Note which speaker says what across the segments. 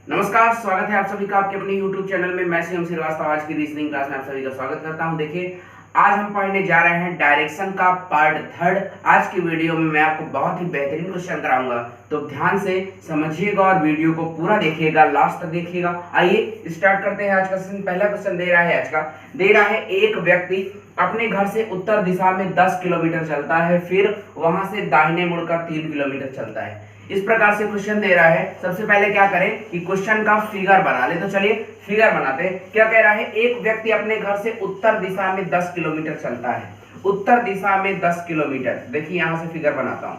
Speaker 1: नमस्कार, स्वागत है आप सभी का आपके अपने YouTube चैनल में। मैं शिवम श्रीवास्तव आज की रीजनिंग क्लास में आप सभी का स्वागत करता हूं। देखिए, आज हम पढ़ने जा रहे हैं डायरेक्शन का पार्ट थर्ड। आज की वीडियो में मैं आपको बहुत ही बेहतरीन क्वेश्चन कराऊंगा, तो ध्यान से समझिएगा और वीडियो को पूरा देखिएगा, लास्ट तक देखिएगा। आइए स्टार्ट करते हैं आज का सेशन। पहला क्वेश्चन दे रहा है एक व्यक्ति अपने घर से उत्तर दिशा में 10 किलोमीटर चलता है, फिर वहां से दाहिने मुड़कर 3 किलोमीटर चलता है। इस प्रकार से क्वेश्चन दे रहा है। सबसे पहले क्या करें कि क्वेश्चन का फिगर बना ले। तो चलिए फिगर बनाते हैं। क्या कह रहा है, एक व्यक्ति अपने घर से उत्तर दिशा में 10 किलोमीटर चलता है। उत्तर दिशा में 10 किलोमीटर, देखिए यहां से फिगर बनाता हूं।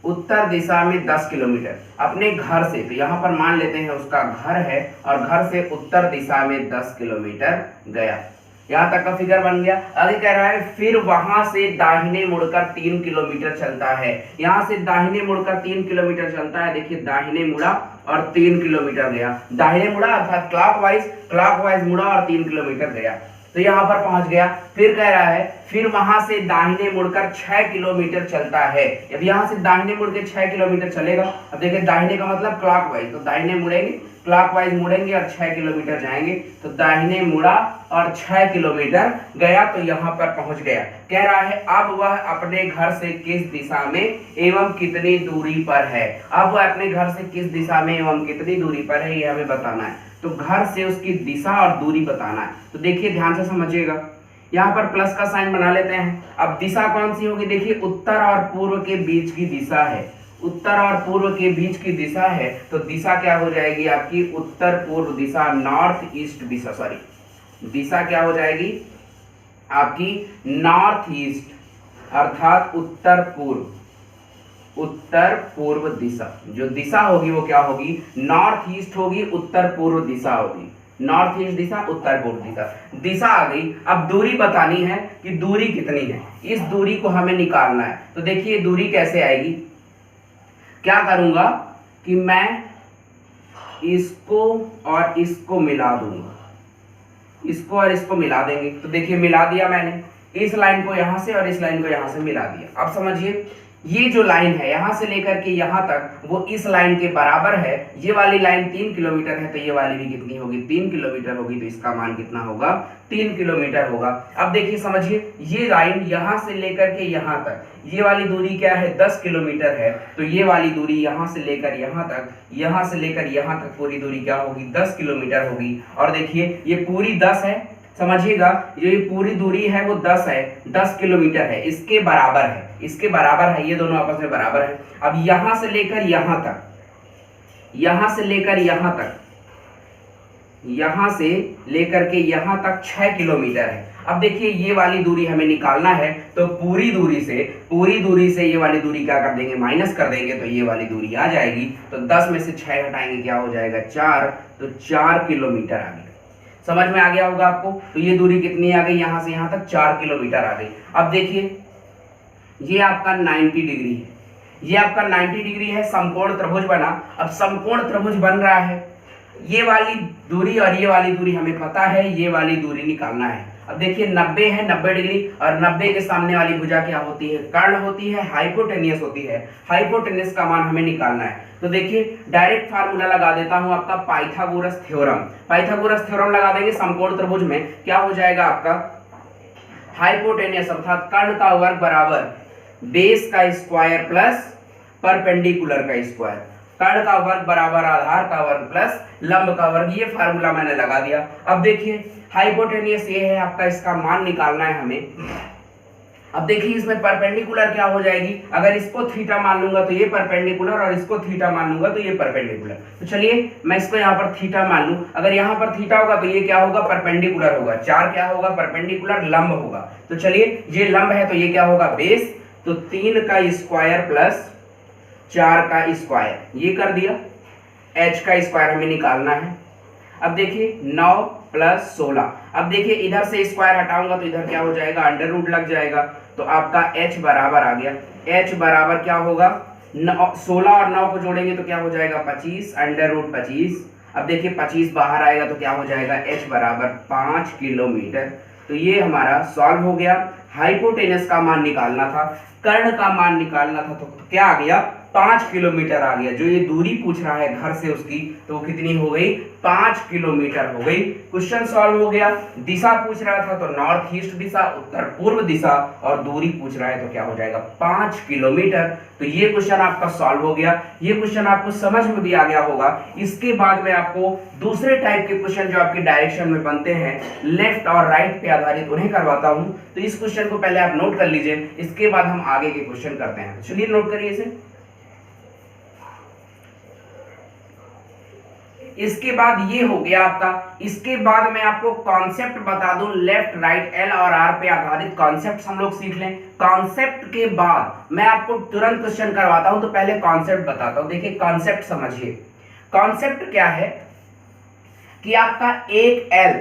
Speaker 1: उत्तर दिशा में 10 किलोमीटर अपने घर से, तो यहां पर मान लेते हैं उसका घर है और घर से उत्तर दिशा में 10 किलोमीटर गया। यहां तक का फिगर बन गया। आगे कह रहा है फिर वहां से दाहिने मुड़कर 3 किलोमीटर चलता है। यहां से दाहिने मुड़कर 3 किलोमीटर चलता है। देखिए दाहिने मुड़ा और 3 किलोमीटर गया। दाहिने मुड़ा अर्थात क्लॉकवाइज मुड़ा और 3 किलोमीटर गया, तो यहां पर पहुंच गया। फिर कह रहा है फिर वहां से दाहिने मुड़कर 6 किलोमीटर चलता है। अब यहां से दाहिने मुड़ के 6 किलोमीटर चलेगा। अब देखिए दाहिने का मतलब क्लॉकवाइज, तो दाहिने मुड़ेंगे, क्लॉकवाइज मुड़ेंगे और 6 किलोमीटर जाएंगे। तो दाहिने मुड़ा और 6 किलोमीटर गया, तो यहां पर पहुंच गया। कह रहा है अब वह अपने घर से किस दिशा में एवं कितनी दूरी पर है। अब वह अपने घर से किस दिशा में एवं कितनी दूरी पर है, ये हमें बताना है। तो घर से उसकी दिशा और दूरी बताना है। तो देखिए ध्यान से समझिएगा, यहाँ पर प्लस का साइन बना लेते हैं। अब दिशा कौन सी होगी, देखिए उत्तर और पूर्व के बीच की दिशा है। उत्तर और पूर्व के बीच की दिशा है, तो दिशा क्या हो जाएगी आपकी, उत्तर पूर्व दिशा, नॉर्थ ईस्ट दिशा, सॉरी दिशा क्या हो जाएगी आपकी नॉर्थ ईस्ट अर्थात उत्तर पूर्व दिशा। जो दिशा होगी वो क्या होगी, नॉर्थ ईस्ट होगी, उत्तर पूर्व दिशा होगी। नॉर्थ ईस्ट दिशा, उत्तर पूर्व दिशा, दिशा आ गई। अब दूरी बतानी है कि दूरी कितनी है, इस दूरी को हमें निकालना है। तो देखिए दूरी कैसे आएगी, क्या करूंगा कि मैं इसको और इसको मिला दूंगा, इसको और इसको मिला देंगे। तो देखिए मिला दिया मैंने, इस लाइन को यहां से और इस लाइन को यहां से मिला दिया। अब समझिए ये जो लाइन है यहां से लेकर के यहां तक, वो इस लाइन के बराबर है। ये वाली लाइन 3 किलोमीटर है, तो ये वाली भी कितनी होगी, 3 किलोमीटर होगी। तो इसका मान कितना होगा, 3 किलोमीटर होगा। अब देखिए समझिए, ये लाइन यहां से लेकर के यहां तक, ये वाली दूरी क्या है, 10 किलोमीटर है। तो ये वाली दूरी यहां से लेकर यहां तक, यहां से लेकर यहां तक पूरी दूरी क्या होगी, 10 किलोमीटर होगी। और देखिए ये पूरी 10 है, समझिएगा ये पूरी दूरी है वो 10 है, 10 किलोमीटर है, इसके बराबर है, इसके बराबर है, ये दोनों आपस में बराबर है। अब यहां से लेकर यहां तक, यहां से लेकर यहां तक, यहां से लेकर के यहां तक 6 किलोमीटर है। अब देखिए ये वाली दूरी हमें निकालना है, तो पूरी दूरी से ये वाली दूरी क्या कर देंगे, माइनस कर देंगे, तो ये वाली दूरी आ जाएगी। तो 10 में से 6 घटाएंगे, क्या हो जाएगा, 4, तो 4 किलोमीटर आ गई। समझ में आ गया होगा आपको। तो ये दूरी कितनी आ गई, यहां से यहां तक 4 किलोमीटर आ गई। अब देखिए ये आपका 90 डिग्री है, ये आपका 90 डिग्री है, समकोण त्रिभुज बना। अब समकोण त्रिभुज बन रहा है, ये वाली दूरी और ये वाली दूरी हमें पता है, ये वाली दूरी निकालना है। अब देखिए 90 है, 90 डिग्री, और 90 के सामने वाली भुजा क्या होती है, कर्ण होती है, हाइपोटेनियस होती है। हाइपोटेनियस का मान हमें निकालना है। तो देखिए डायरेक्ट फार्मूला लगा देता हूं आपका, पाइथागोरस थ्योरम। पाइथागोरस थ्योरम लगा देंगे समकोण त्रिभुज में, क्या हो जाएगा आपका, हाइपोटेनियस अर्थात कर्ण का वर्ग बराबर बेस का स्क्वायर प्लस परपेंडिकुलर का स्क्वायर। कर्ण का वर्ग बराबर आधार का वर्ग प्लस लंब का वर्ग, ये फार्मूला मैंने लगा दिया। अब देखिए हाइपोटेनियस ये है आपका, इसका मान निकालना है हमें। अब देखिए इसमें परपेंडिकुलर क्या हो जाएगी, अगर इसको थीटा मान लूंगा तो ये परपेंडिकुलर, और इसको थीटा मान लूंगा तो ये परपेंडिकुलर। तो चलिए मैं इसको यहाँ पर थीटा मान लूं, अगर यहाँ पर थीटा होगा तो ये क्या होगा, परपेंडिकुलर होगा। 4 क्या होगा, परपेंडिकुलर, लंब होगा। तो चलिए ये लंब है तो ये क्या होगा, बेस, तो 3 का स्क्वायर प्लस 4 का स्क्वायर, ये कर दिया। h का स्क्वायर हमें निकालना है। अब देखिए 9 प्लस 16, अब देखिए इधर से स्क्वायर हटाऊंगा तो इधर क्या हो जाएगा, अंडर रूट लग जाएगा। तो आपका h बराबर आ गया, h बराबर क्या होगा, 16 और 9 को जोड़ेंगे तो क्या हो जाएगा, 25, अंडर रूट 25। अब देखिए 25 बाहर आएगा तो क्या हो जाएगा, h बराबर 5 किलोमीटर। तो ये हमारा सॉल्व हो गया। हाइपोटेनस का मान निकालना था, कर्ण का मान निकालना था, तो क्या आ गया, 5 किलोमीटर आ गया। जो ये दूरी पूछ रहा है घर से उसकी, तो वो कितनी हो गई? 5 किलोमीटर हो गई। क्वेश्चन सॉल्व हो गया। दिशा पूछ रहा था तो नॉर्थ ईस्ट दिशा, उत्तर पूर्व दिशा, और दूरी पूछ रहा है तो क्या हो जाएगा? 5 किलोमीटर। तो ये क्वेश्चन आपका सॉल्व हो गया। ये क्वेश्चन आपको समझ में भी आ गया होगा। इसके बाद में आपको दूसरे टाइप के क्वेश्चन जो आपके डायरेक्शन में बनते हैं, लेफ्ट और राइट पे आधारित, उन्हें करवाता हूं। तो इस क्वेश्चन को पहले आप नोट कर लीजिए, इसके बाद हम आगे के क्वेश्चन करते हैं। चलिए नोट करिए इसे। इसके बाद ये हो गया आपका। इसके बाद मैं आपको कॉन्सेप्ट बता दूं, लेफ्ट राइट एल और आर पे आधारित कॉन्सेप्ट हम लोग सीख लें। कॉन्सेप्ट के बाद मैं आपको तुरंत क्वेश्चन करवाता हूं, तो पहले कॉन्सेप्ट बताता हूं। देखिए कॉन्सेप्ट समझिए। कॉन्सेप्ट क्या है कि आपका एक एल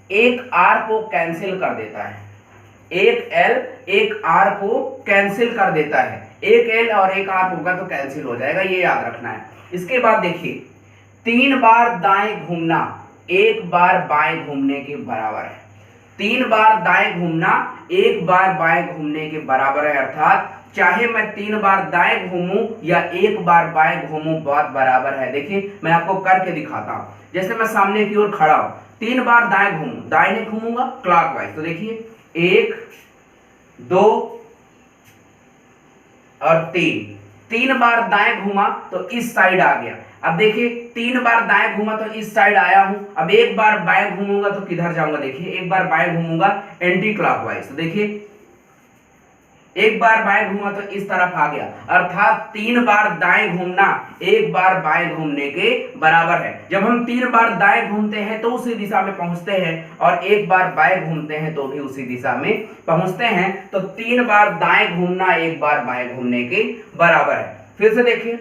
Speaker 1: एक आर को कैंसिल कर देता है। एक एल एक आर को कैंसिल कर देता है। एक एल और एक आर होगा तो कैंसिल हो जाएगा, ये याद रखना है। इसके बाद देखिए 3 बार दाएं घूमना 1 बार बाएं घूमने के बराबर है। 3 बार दाएं घूमना 1 बार बाएं घूमने के बराबर है। अर्थात चाहे मैं 3 बार दाएं घूमूं या 1 बार बाएं घूमूं, बात बराबर है। देखिए मैं आपको करके दिखाता हूं। जैसे मैं सामने की ओर खड़ा हूं, 3 बार दाएं घूमूं, दाहिने घूमूंगा क्लॉकवाइज, तो देखिए 1 2 और 3 बार दाएं घूमा तो इस साइड आ गया। अब देखिए 3 बार दाएं घूमा तो इस साइड आया हूं। अब 1 बार बाएं घूमूंगा तो किधर जाऊंगा? देखिए 1 बार बाएं घूमूंगा एंटी क्लॉकवाइज, तो देखिए 1 बार बाएं घूमा तो इस तरफ आ गया। अर्थात 3 बार दाएं घूमना 1 बार बाएं घूमने के बराबर है। जब हम 3 बार दाएं घूमते हैं तो उसी दिशा में पहुंचते हैं, और 1 बार बाएं घूमते हैं तो भी उसी दिशा में पहुंचते हैं। तो 3 बार दाएं घूमना 1 बार बाएं घूमने के बराबर है। फिर से देखिए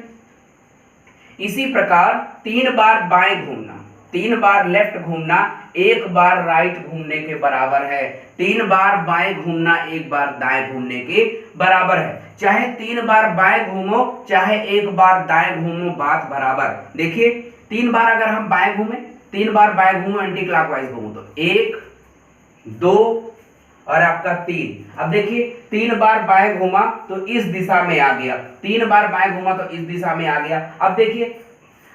Speaker 1: इसी प्रकार 3 बार बाएं घूमना, 3 बार लेफ्ट घूमना 1 बार राइट घूमने के बराबर है। 3 बार बाएं घूमना 1 बार दाएं घूमने के बराबर है। चाहे 3 बार बाएं घूमो चाहे 1 बार दाएं घूमो, बात बराबर। देखिए 3 बार अगर हम बाएं घूमे, 3 बार बाएं घूमो एंटी क्लॉकवाइज घूमो, तो 1 2 और आपका 3। अब देखिए 3 बार बाएं घूमा तो इस दिशा में आ गया, 3 बार बाएं घूमा तो इस दिशा में आ गया। अब देखिए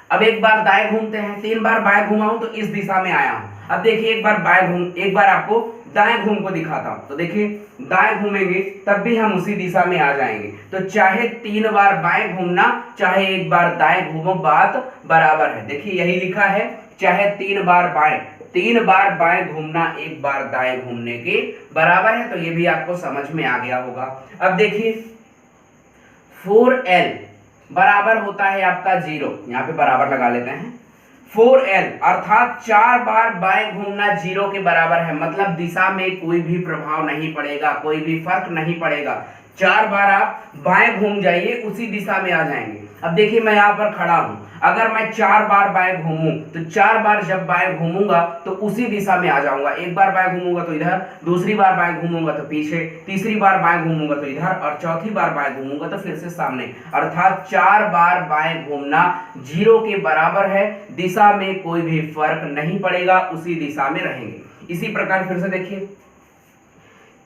Speaker 1: अब 1 बार दाएं घूमते हैं, 3 बार बाएं घुमा हूं तो इस दिशा में आया हूं। अब देखिए एक बार आपको दाएं घूम को दिखाता हूं, तो देखिए दाएं घूमेंगे तब भी हम उसी दिशा में आ जाएंगे। तो चाहे 3 बार बाएं घूमना चाहे 1 बार दाएं घूमो, बात बराबर है। देखिए यही लिखा है, चाहे 3 बार बाएं घूमना 1 बार दाएं घूमने के बराबर है। तो ये भी आपको समझ में आ गया होगा। अब देखिए 4L बराबर होता है आपका 0, यहां पे बराबर लगा लेते हैं। 4L अर्थात 4 बार बाएं घूमना 0 के बराबर है। मतलब दिशा में कोई भी प्रभाव नहीं पड़ेगा, कोई भी फर्क नहीं पड़ेगा। 4 बार आप बाएं घूम जाइए उसी दिशा में आ जाएंगे। अब देखिए मैं यहाँ पर खड़ा हूं, अगर मैं 4 बार बाएं घूमूं तो 4 बार जब बाएं घूमूंगा तो उसी दिशा में आ जाऊंगा। 1 बार बाएं घूमूंगा तो इधर, दूसरी बार बाएं घूमूंगा तो पीछे, तीसरी बार बाएं घूमूंगा तो इधर, और चौथी बार बाएं घूमूंगा तो फिर से सामने। अर्थात 4 बार बाएं घूमना 0 के बराबर है। दिशा में कोई भी फर्क नहीं पड़ेगा, उसी दिशा में रहेंगे। इसी प्रकार फिर से देखिए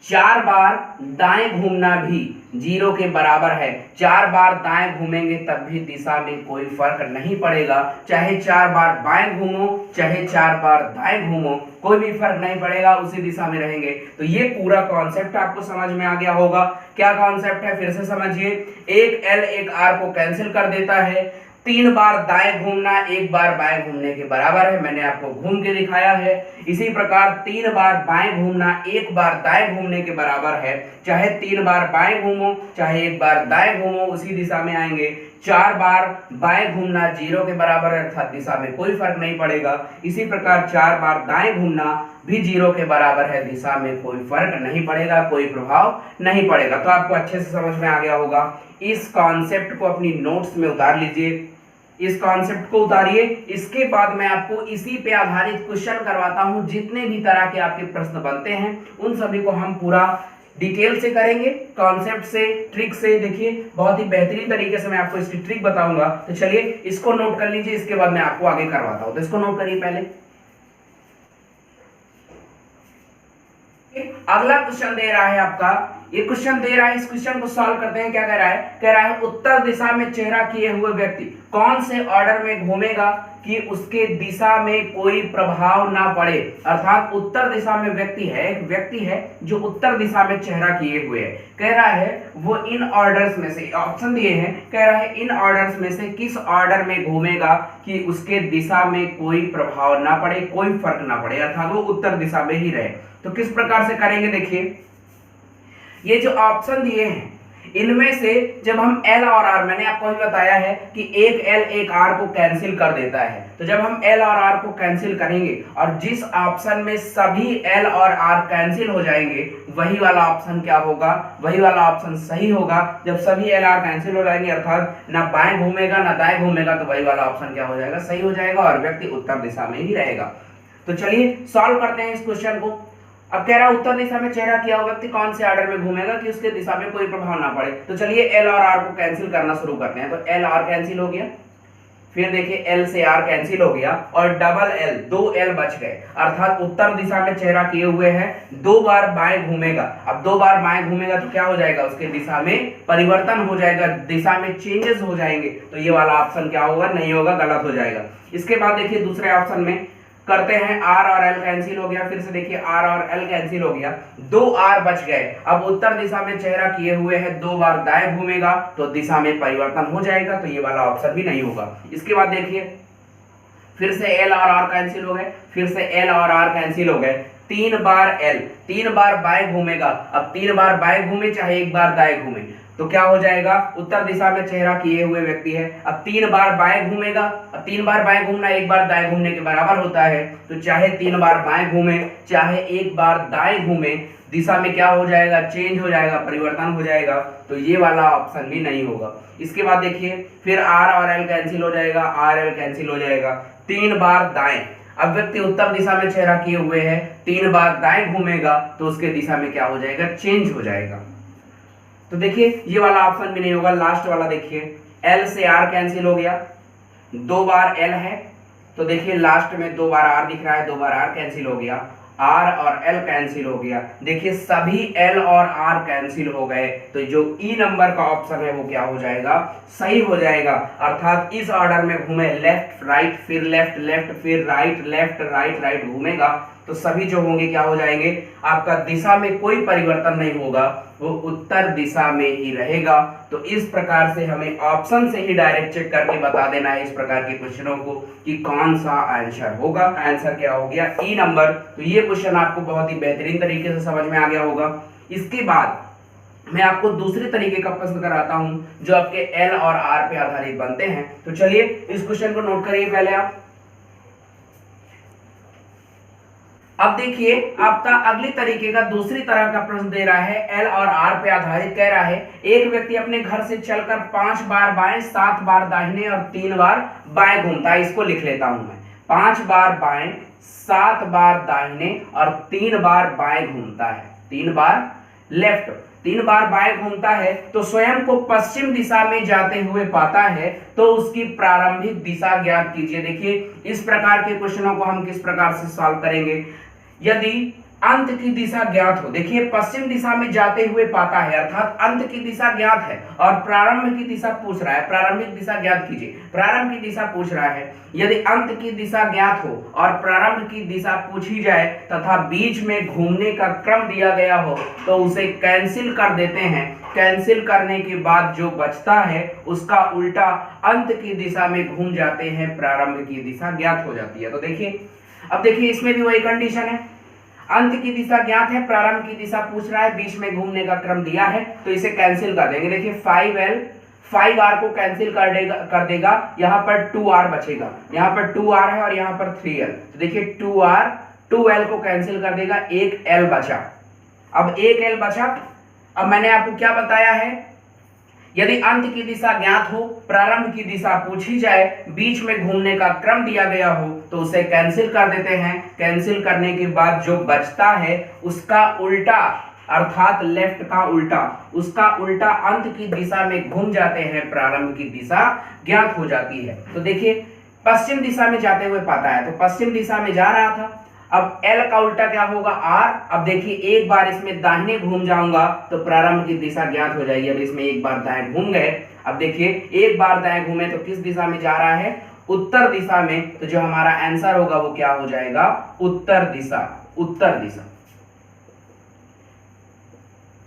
Speaker 1: 4 बार दाएं घूमना भी 0 के बराबर है। 4 बार दाएं घूमेंगे तब भी दिशा में कोई फर्क नहीं पड़ेगा। चाहे 4 बार बाएं घूमो चाहे 4 बार दाएं घूमो, कोई भी फर्क नहीं पड़ेगा, उसी दिशा में रहेंगे। तो ये पूरा कॉन्सेप्ट आपको समझ में आ गया होगा। क्या कॉन्सेप्ट है फिर से समझिए। एक एल एक आर को कैंसिल कर देता है। 3 बार दाएं घूमना 1 बार बाएं घूमने के बराबर है, मैंने आपको घूम के दिखाया है। इसी प्रकार 3 बार बाएं घूमना 1 बार दाएं घूमने के बराबर है। चाहे 3 बार बाएं घूमो चाहे 1 बार दाएं घूमो, उसी दिशा में आएंगे। 4 बार बाएं घूमना 0 के बराबर है, अर्थात दिशा में कोई फर्क नहीं पड़ेगा। इसी प्रकार 4 बार दाएं घूमना भी 0 के बराबर है, दिशा में कोई फर्क नहीं पड़ेगा, कोई प्रभाव नहीं पड़ेगा। तो आपको अच्छे से समझ में आ गया होगा। इस कॉन्सेप्ट को अपनी नोट्स में उतार लीजिए, इस कॉन्सेप्ट को उतारिए। इसके बाद मैं आपको इसी पे आधारित क्वेश्चन करवाता हूं। जितने भी तरह के आपके प्रश्न बनते हैं उन सभी को हम पूरा डिटेल से करेंगे, कॉन्सेप्ट से, ट्रिक से। देखिए बहुत ही बेहतरीन तरीके से मैं आपको इसकी ट्रिक बताऊंगा। तो चलिए इसको नोट कर लीजिए, इसके बाद मैं आपको आगे करवाता हूं। तो इसको नोट करिए पहले। अगला क्वेश्चन दे रहा है आपका ये क्वेश्चन दे रहा है, इस क्वेश्चन को सॉल्व करते हैं। क्या कह रहा है? कह रहा है उत्तर दिशा में चेहरा किए हुए व्यक्ति कौन से ऑर्डर में घूमेगा कि उसके दिशा में कोई प्रभाव ना पड़े। अर्थात उत्तर दिशा में व्यक्ति है, एक व्यक्ति है जो उत्तर दिशा में चेहरा किए हुए है। कह रहा है वो इन ऑर्डर्स में से, ऑप्शन दिए हैं, कह रहा है इन ऑर्डर्स में से किस ऑर्डर में घूमेगा कि उसके दिशा में कोई प्रभाव ना पड़े, कोई फर्क ना पड़े, अर्थात वो उत्तर दिशा में ही रहे। तो किस प्रकार से करेंगे? देखिए ये जो ऑप्शन दिए हैं इनमें से जब हम L और R, मैंने आपको अभी बताया है कि एक L एक R को कैंसिल कर देता है, तो जब हम L और R को कैंसिल करेंगे और जिस ऑप्शन में सभी L और R कैंसिल हो जाएंगे वही वाला ऑप्शन क्या होगा? वही वाला ऑप्शन सही होगा। जब सभी L R कैंसिल हो जाएंगे अर्थात ना बाएं घूमेगा ना दाएं घूमेगा, तो वही वाला ऑप्शन क्या हो जाएगा? सही हो जाएगा और व्यक्ति उत्तर दिशा में ही रहेगा। तो चलिए सॉल्व करते हैं इस क्वेश्चन को। अब कह रहा है उत्तर दिशा में चेहरा किया हुआ व्यक्ति कौन से ऑर्डर में घूमेगा कि उसके दिशा में कोई प्रभाव ना पड़े। तो चलिए L और R को कैंसिल करना शुरू करते हैं। तो L R कैंसिल हो गया, फिर देखिए L से R कैंसिल हो गया और डबल L, 2 L बच गए। अर्थात उत्तर दिशा में चेहरा किए हुए हैं, 2 बार बाएं घूमेगा। अब 2 बार बाएं घूमेगा तो क्या हो जाएगा? उसके दिशा में परिवर्तन हो जाएगा, दिशा में चेंजेस हो जाएंगे। तो ये वाला ऑप्शन क्या होगा? नहीं होगा, गलत हो जाएगा। इसके बाद देखिए दूसरे ऑप्शन में करते हैं, R और L कैंसिल हो गया, फिर से देखिए R और L कैंसिल हो गया, 2 R बच गए। अब उत्तर दिशा में चेहरा किए हुए हैं, 2 बार दाएं घूमेगा तो दिशा में परिवर्तन हो जाएगा, तो ये वाला ऑप्शन भी नहीं होगा। इसके बाद देखिए फिर से L और R कैंसिल हो गए, फिर से L और R कैंसिल हो गए, 3 बार L, 3 बार बाएं घूमेगा। अब 3 बार बाएं घूमे चाहे 1 बार दाएं घूमे तो क्या हो जाएगा? उत्तर दिशा में चेहरा किए हुए व्यक्ति है, अब 3 बार बाएं घूमेगा। अब 3 बार बाएं घूमना 1 बार दाएं घूमने के बराबर होता है, तो चाहे 3 बार बाएं घूमे चाहे 1 बार दाएं घूमे, दिशा में क्या हो जाएगा? चेंज हो जाएगा, परिवर्तन हो जाएगा। तो ये वाला ऑप्शन भी नहीं होगा। इसके बाद देखिए फिर R और L कैंसिल हो जाएगा, R L कैंसिल हो जाएगा, 3 बार दाएं। अब व्यक्ति उत्तर दिशा में चेहरा किए हुए है, 3 बार दाएं घूमेगा तो उसके दिशा में क्या हो जाएगा? चेंज हो जाएगा। तो देखिए ये वाला ऑप्शन भी नहीं होगा। लास्ट वाला देखिए L से R कैंसिल हो गया, 2 बार L है तो देखिए लास्ट में 2 बार R दिख रहा है, 2 बार R कैंसिल हो गया, R और L कैंसिल हो गया। देखिए सभी L और R कैंसिल हो गए, तो जो E नंबर का ऑप्शन है वो क्या हो जाएगा? सही हो जाएगा। अर्थात इस ऑर्डर में घूमे, लेफ्ट राइट फिर लेफ्ट लेफ्ट फिर राइट लेफ्ट राइट राइट घूमेगा तो सभी जो होंगे क्या हो जाएंगे? आपका दिशा में कोई परिवर्तन नहीं होगा, वो उत्तर दिशा में ही रहेगा। तो इस प्रकार से हमें ऑप्शन से ही डायरेक्ट चेक करके बता देना है इस प्रकार के क्वेश्चनों को कि कौन सा आंसर होगा। आंसर क्या हो गया? ई नंबर। तो ये क्वेश्चन आपको बहुत ही बेहतरीन तरीके से समझ में आ गया होगा। इसके बाद मैं आपको दूसरे तरीके का प्रश्न कराता हूं जो आपके एल और आर पे आधारित बनते हैं। तो चलिए इस क्वेश्चन को नोट करिए पहले आप। अब देखिए आपका अगली तरीके का दूसरी तरह का प्रश्न दे रहा है, एल और आर पे आधारित। कह रहा है एक व्यक्ति अपने घर से चलकर 5 बार बाएं, 7 बार दाहिने और 3 बार बाएं घूमता है। इसको लिख लेता हूं मैं, 5 बार बाएं, 7 बार दाहिने और 3 बार बाएं घूमता है, 3 बार लेफ्ट, 3 बार बाएं घूमता है तो स्वयं को पश्चिम दिशा में जाते हुए पाता है, तो उसकी प्रारंभिक दिशा ज्ञात कीजिए। देखिए इस प्रकार के क्वेश्चनों को हम किस प्रकार से सॉल्व करेंगे। यदि अंत की दिशा ज्ञात हो, देखिए पश्चिम दिशा में जाते हुए पाता है अर्थात अंत की दिशा ज्ञात है और प्रारंभ की दिशा पूछ रहा है, प्रारंभिक दिशा ज्ञात कीजिए, प्रारंभ की दिशा पूछ रहा है। यदि अंत की दिशा ज्ञात हो और प्रारंभ की दिशा पूछी जाए तथा बीच में घूमने का क्रम दिया गया हो तो उसे कैंसिल कर देते हैं। कैंसिल करने के बाद जो बचता है उसका उल्टा अंत की दिशा में घूम जाते हैं, प्रारंभ की दिशा ज्ञात हो जाती है। तो देखिए अब देखिए इसमें भी वही कंडीशन है, अंत की दिशा ज्ञात है, प्रारंभ की दिशा पूछ रहा है, बीच में घूमने का क्रम दिया है, तो इसे कैंसिल कर देंगे। देखिए 5L 5R को कैंसिल कर देगा, यहाँ पर 2R बचेगा, यहाँ पर 2R है और यहाँ पर 3L, तो देखिए 2R 2L को कैंसिल कर देगा, 1L बचा। अब 1L बचा, अब मैंने आपको क्या बताया है, यदि अंत की दिशा ज्ञात हो, प्रारंभ की दिशा पूछी जाए, बीच में घूमने का क्रम दिया गया हो तो उसे कैंसिल कर देते हैं। कैंसिल करने के बाद जो बचता है उसका उल्टा अर्थात लेफ्ट का उल्टा, उसका उल्टा अंत की दिशा में घूम जाते हैं, प्रारंभ की दिशा ज्ञात हो जाती है। तो देखिए पश्चिम दिशा में जाते हुए पाता है, तो पश्चिम दिशा में जा रहा था, अब L का उल्टा क्या होगा R। अब देखिए एक बार इसमें दाहिने घूम जाऊंगा तो प्रारंभ की दिशा ज्ञात हो जाएगी। अब इसमें एक बार दाएं घूम गए, अब देखिए एक बार दाएं घूमे तो किस दिशा में जा रहा है, उत्तर दिशा में। तो जो हमारा आंसर होगा वो क्या हो जाएगा, उत्तर दिशा। उत्तर दिशा,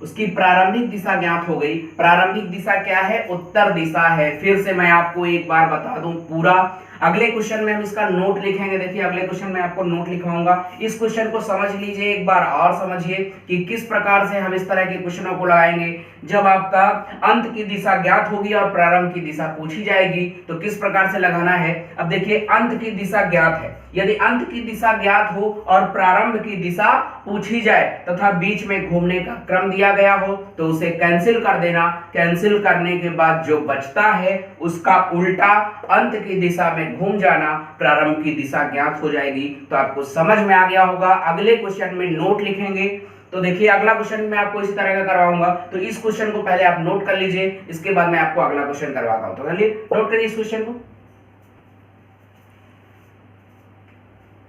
Speaker 1: उसकी प्रारंभिक दिशा ज्ञात हो गई। प्रारंभिक दिशा क्या है, उत्तर दिशा है। फिर से मैं आपको एक बार बता दूं पूरा। अगले क्वेश्चन में हम इसका नोट लिखेंगे। देखिए अगले क्वेश्चन में आपको नोट लिखवाऊंगा। इस क्वेश्चन को समझ लीजिए एक बार और समझिए कि किस प्रकार से हम इस तरह के क्वेश्चनों को लगाएंगे। जब आपका अंत की दिशा ज्ञात होगी और प्रारंभ की दिशा पूछी जाएगी तो किस प्रकार से लगाना है। अब देखिए अंत की दिशा ज्ञात है, यदि अंत की दिशा ज्ञात हो और प्रारंभ की दिशा पूछी जाए तथा बीच में घूमने का क्रम दिया गया हो तो उसे कैंसिल कर देना। कैंसिल करने के बाद जो बचता है उसका उल्टा अंत की दिशा में घूम जाना, प्रारंभ की दिशा ज्ञात हो जाएगी। तो आपको समझ में आ गया होगा। अगले क्वेश्चन में नोट लिखेंगे। तो देखिए अगला क्वेश्चन मैं आपको इसी तरह का करवाऊंगा। तो इस क्वेश्चन को पहले आप नोट कर लीजिए, इसके बाद मैं आपको अगला क्वेश्चन करवाता हूं। तो चलिए नोट करिए इस क्वेश्चन को।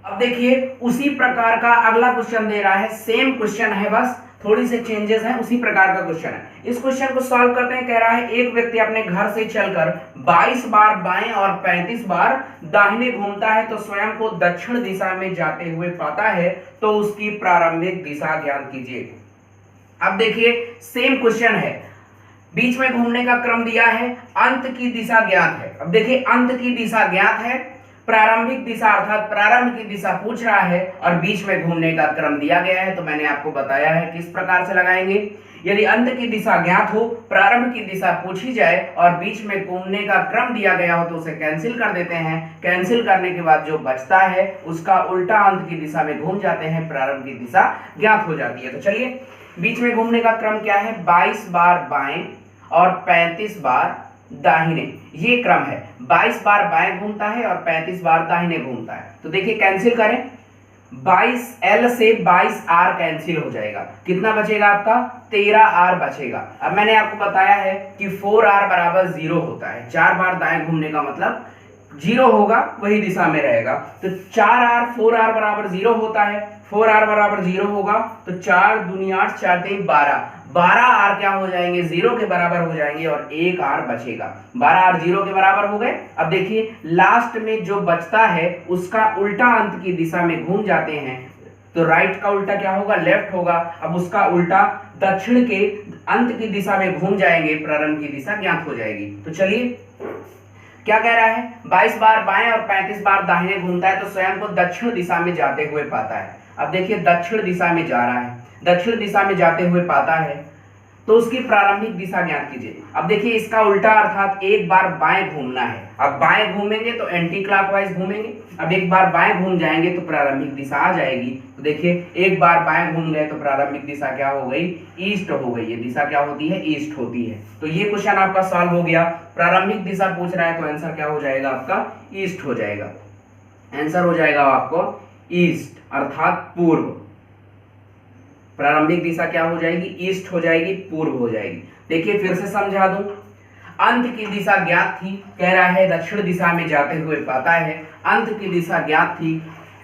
Speaker 1: अब देखिए उसी प्रकार का अगला क्वेश्चन दे रहा है, सेम क्वेश्चन है बस थोड़ी से चेंजेस हैं, उसी प्रकार का क्वेश्चन है। इस क्वेश्चन को सॉल्व करते हैं। कह रहा है एक व्यक्ति अपने घर से चलकर 22 बार बाएं और 35 बार दाहिने घूमता है तो स्वयं को दक्षिण दिशा में जाते हुए पाता है, तो उसकी प्रारंभिक दिशा ज्ञात कीजिए। अब देखिए सेम क्वेश्चन है, बीच में घूमने का क्रम दिया है, अंत की दिशा ज्ञात है। अब देखिए अंत की दिशा ज्ञात है, प्रारंभिक दिशा अर्थात प्रारंभ की दिशा पूछ रहा है और बीच में घूमने का क्रम दिया गया है। तो मैंने आपको बताया है किस प्रकार से लगाएंगे। यदि अंत की दिशा ज्ञात हो, प्रारंभ की दिशा पूछी जाए और बीच में घूमने का क्रम दिया गया हो तो उसे कैंसिल कर देते हैं। कैंसिल करने के बाद जो बचता है उसका उल्टा अंत की दिशा में घूम जाते हैं, प्रारंभ की दिशा ज्ञात हो जाती है। तो चलिए बीच में घूमने का क्रम क्या है, 22 बार बाएं और 35 बार दाहिने, ये क्रम है। 22 बार बाएं घूमता है और 35 बार दाहिने घूमता है। तो देखिए कैंसिल करें, 22L से 22R कैंसिल हो जाएगा। कितना बचेगा आपका, 13R बचेगा। अब मैंने आपको बताया है कि 4R बराबर 0 होता है। 4 बार दाएं घूमने का मतलब 0 होगा, वही दिशा में रहेगा। तो 4R 4R बराबर 0 होता है। 4R बराबर 0 होगा तो 4 दूनी 8, 4 3 12, 12R क्या हो जाएंगे, 0 के बराबर हो जाएंगे और 1R बचेगा। 12R 0 के बराबर हो गए। अब देखिए लास्ट में जो बचता है उसका उल्टा अंत की दिशा में घूम जाते हैं। तो राइट का उल्टा क्या होगा, लेफ्ट होगा। अब उसका उल्टा दक्षिण के अंत की दिशा में घूम जाएंगे, प्रारंभ की दिशा ज्ञात हो जाएगी। तो चलिए क्या कह रहा है, 22 बार बाएं और 35 बार दाहिने घूमता है तो स्वयं को दक्षिण दिशा में जाते हुए पाता है। अब देखिए दक्षिण दिशा में जा रहा है, दक्षिण दिशा में जाते हुए पाता है तो उसकी प्रारंभिक दिशा ज्ञात कीजिए। अब देखिए इसका उल्टा अर्थात एक बार बाएं घूमना है। अब बाएं घूमेंगे तो एंटी क्लॉकवाइज घूमेंगे। अब एक बार बाएं घूम जाएंगे तो प्रारंभिक दिशा आ जाएगी। तो देखिए एक बार बाएं घूम गए तो प्रारंभिक दिशा क्या हो गई, ईस्ट हो गई। ये दिशा क्या होती है, ईस्ट होती है। तो ये क्वेश्चन आपका सॉल्व हो गया। प्रारंभिक दिशा पूछ रहा है तो आंसर क्या हो जाएगा आपका, ईस्ट हो जाएगा। आंसर हो जाएगा आपको ईस्ट अर्थात पूर्व। प्रारंभिक दिशा क्या हो जाएगी, ईस्ट हो जाएगी, पूर्व हो जाएगी। देखिए फिर से समझा दूं, अंत की दिशा ज्ञात थी, कह रहा है दक्षिण दिशा में जाते हुए पाता है। अंत की दिशा ज्ञात थी,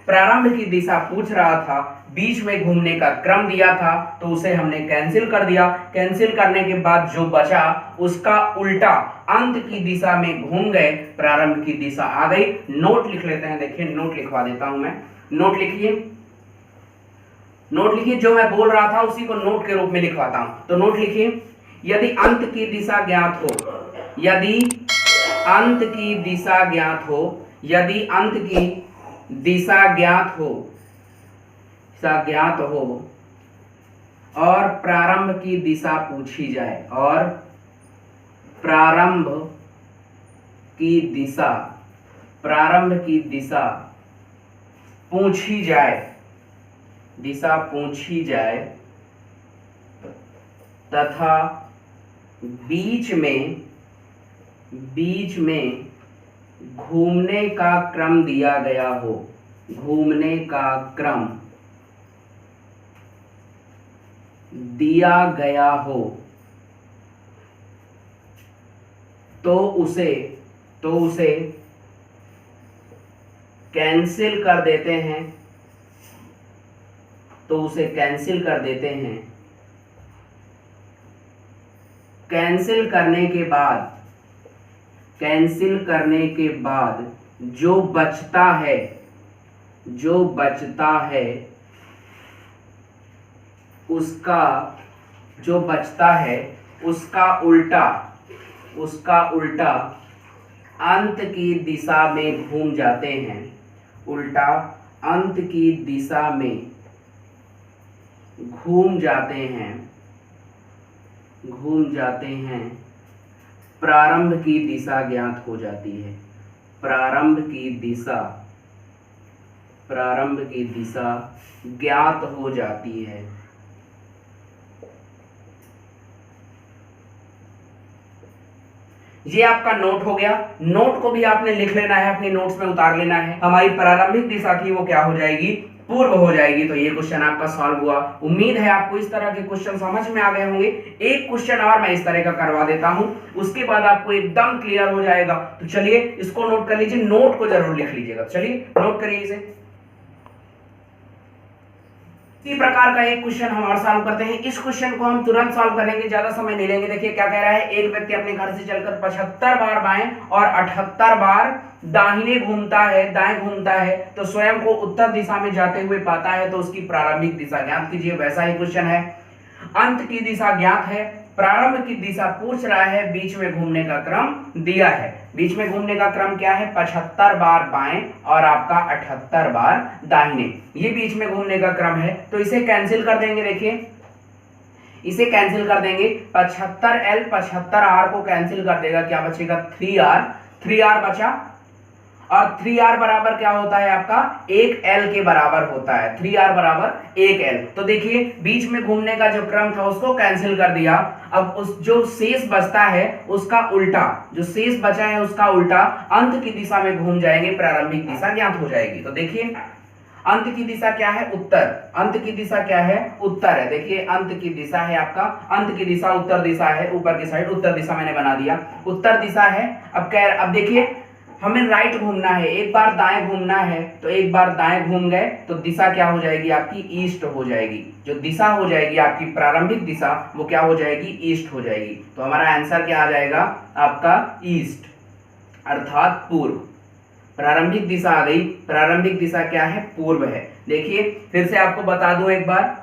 Speaker 1: प्रारंभ की दिशा पूछ रहा था, बीच में घूमने का क्रम दिया था तो उसे हमने कैंसिल कर दिया। कैंसिल करने के बाद जो बचा उसका उल्टा अंत की दिशा में घूम गए, प्रारंभ की दिशा आ गई। नोट लिख लेते हैं। देखिए नोट लिखवा देता हूं मैं। नोट लिखिए, नोट लिखिए, जो मैं बोल रहा था उसी को नोट के रूप में लिखवाता हूं। तो नोट लिखिए, यदि अंत की दिशा ज्ञात हो, यदि अंत की दिशा ज्ञात हो, यदि अंत की दिशा ज्ञात हो, ज्ञात हो और प्रारंभ की दिशा पूछी जाए, और प्रारंभ की दिशा, प्रारंभ की दिशा पूछी जाए, दिशा पूछी जाए तथा बीच में घूमने का क्रम दिया गया हो, घूमने का क्रम दिया गया हो तो उसे कैंसिल कर देते हैं, तो उसे कैंसिल कर देते हैं। कैंसिल करने के बाद जो बचता है उसका उल्टा अंत की दिशा में घूम जाते हैं। उल्टा अंत की दिशा में घूम जाते हैं। प्रारंभ की दिशा ज्ञात हो जाती है। प्रारंभ की दिशा ज्ञात हो जाती है। ये आपका नोट हो गया। नोट को भी आपने लिख लेना है, अपनी नोट्स में उतार लेना है। हमारी प्रारंभिक दिशा थी वो क्या हो जाएगी, पूर्व हो जाएगी। तो ये क्वेश्चन आपका सॉल्व हुआ। उम्मीद है आपको इस तरह के क्वेश्चन समझ में आ गए होंगे। एक क्वेश्चन और मैं इस तरह का करवा देता हूं, उसके बाद आपको एकदम क्लियर हो जाएगा। तो चलिए इसको नोट कर लीजिए, नोट को जरूर लिख लीजिएगा। चलिए नोट करिए इसे। इसी प्रकार का एक क्वेश्चन हम और सॉल्व करते हैं। इस क्वेश्चन को हम तुरंत सॉल्व करेंगे, ज्यादा समय नहीं लेंगे। देखिए क्या कह रहा है, एक व्यक्ति अपने घर से चलकर 75 बार बाएं और 78 बार दाहिने घूमता है तो स्वयं को उत्तर दिशा में जाते हुए पाता है, तो उसकी प्रारंभिक दिशा ज्ञात कीजिए। वैसा ही क्वेश्चन है। अंत की दिशा ज्ञात है, प्रारंभ की दिशा पूछ रहा है, बीच में घूमने का क्रम दिया है। बीच में घूमने का क्रम क्या है, 75 बार बाएं और आपका 78 बार दाहिने, ये बीच में घूमने का क्रम है। तो इसे कैंसिल कर देंगे। देखिए इसे कैंसिल कर देंगे। 75L 75R को कैंसिल कर देगा, क्या बचेगा 3R बचा। और 3R बराबर क्या होता है आपका, 1L के बराबर होता है। 3R बराबर 1L। तो देखिए बीच में घूमने का जो क्रम था उसको कैंसिल कर दिया। अब उस जो शेष बचता है उसका उल्टा, जो शेष बचा है उसका उल्टा अंत की दिशा में घूम जाएंगे, प्रारंभिक दिशा ज्ञात हो जाएगी। तो देखिए अंत की दिशा क्या है, उत्तर। अंत की दिशा क्या है, उत्तर है। देखिए अंत की दिशा है आपका, अंत की दिशा उत्तर दिशा है, ऊपर की साइड उत्तर दिशा मैंने बना दिया, उत्तर दिशा है। अब देखिए हमें राइट घूमना है, एक बार दाएं घूमना है, तो एक बार दाएं घूम गए तो दिशा क्या हो जाएगी आपकी, ईस्ट हो जाएगी। जो दिशा हो जाएगी आपकी प्रारंभिक दिशा वो क्या हो जाएगी, ईस्ट हो जाएगी। तो हमारा आंसर क्या आ जाएगा आपका, ईस्ट अर्थात पूर्व। प्रारंभिक दिशा आ गई, प्रारंभिक दिशा क्या है, पूर्व है। देखिए फिर से आपको बता दूं एक बार,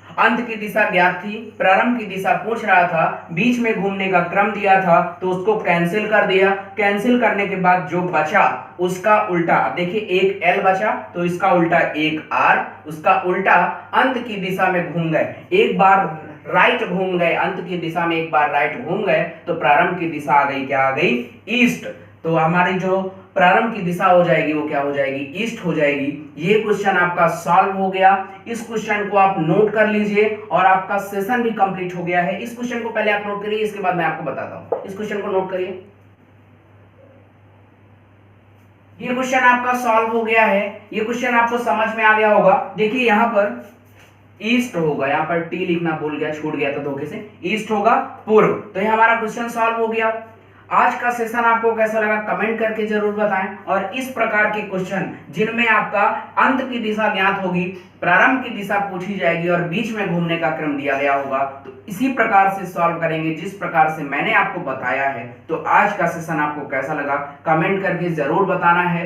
Speaker 1: अंत की दिशा ज्ञात थी, प्रारंभ की दिशा पूछ रहा था, बीच में घूमने का क्रम दिया था, तो उसको कैंसिल कर दिया। कैंसिल करने के बाद जो बचा उसका उल्टा, देखिए एक L बचा तो इसका उल्टा एक R, उसका उल्टा अंत की दिशा में घूम गए, एक बार राइट घूम गए, अंत की दिशा में एक बार राइट घूम गए तो प्रारंभ की दिशा आ गई, क्या आ गई, ईस्ट। तो हमारी जो प्रारंभ की दिशा हो जाएगी वो क्या हो जाएगी, ईस्ट हो जाएगी। ये क्वेश्चन आपका सॉल्व हो गया। इस क्वेश्चन को आप नोट कर लीजिए और आपका सेशन भी कंप्लीट हो गया है। इस क्वेश्चन को पहले आप नोट करिए, इसके बाद मैं आपको बताता हूं। इस क्वेश्चन को नोट करिए। ये क्वेश्चन आपका सॉल्व हो गया है। ये क्वेश्चन आपको समझ में आ गया होगा। देखिए यहां पर ईस्ट होगा, यहाँ पर टी लिखना भूल गया, छूट गया था धोखे से, ईस्ट होगा पूर्व। तो ये हमारा क्वेश्चन सॉल्व हो गया। आज का सेशन आपको कैसा लगा कमेंट करके जरूर बताएं। और इस प्रकार के क्वेश्चन जिनमें आपका अंत की दिशा ज्ञात होगी, प्रारंभ की दिशा पूछी जाएगी और बीच में घूमने का क्रम दिया गया होगा, तो इसी प्रकार से सॉल्व करेंगे जिस प्रकार से मैंने आपको बताया है। तो आज का सेशन आपको कैसा लगा कमेंट करके जरूर बताना है।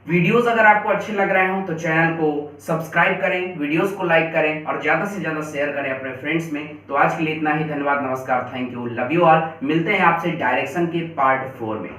Speaker 1: वीडियोस अगर आपको अच्छे लग रहे हो तो चैनल को सब्सक्राइब करें, वीडियोस को लाइक करें और ज्यादा से ज्यादा शेयर करें अपने फ्रेंड्स में। तो आज के लिए इतना ही, धन्यवाद, नमस्कार, thank you, love you all. मिलते हैं आपसे डायरेक्शन के पार्ट 4 में।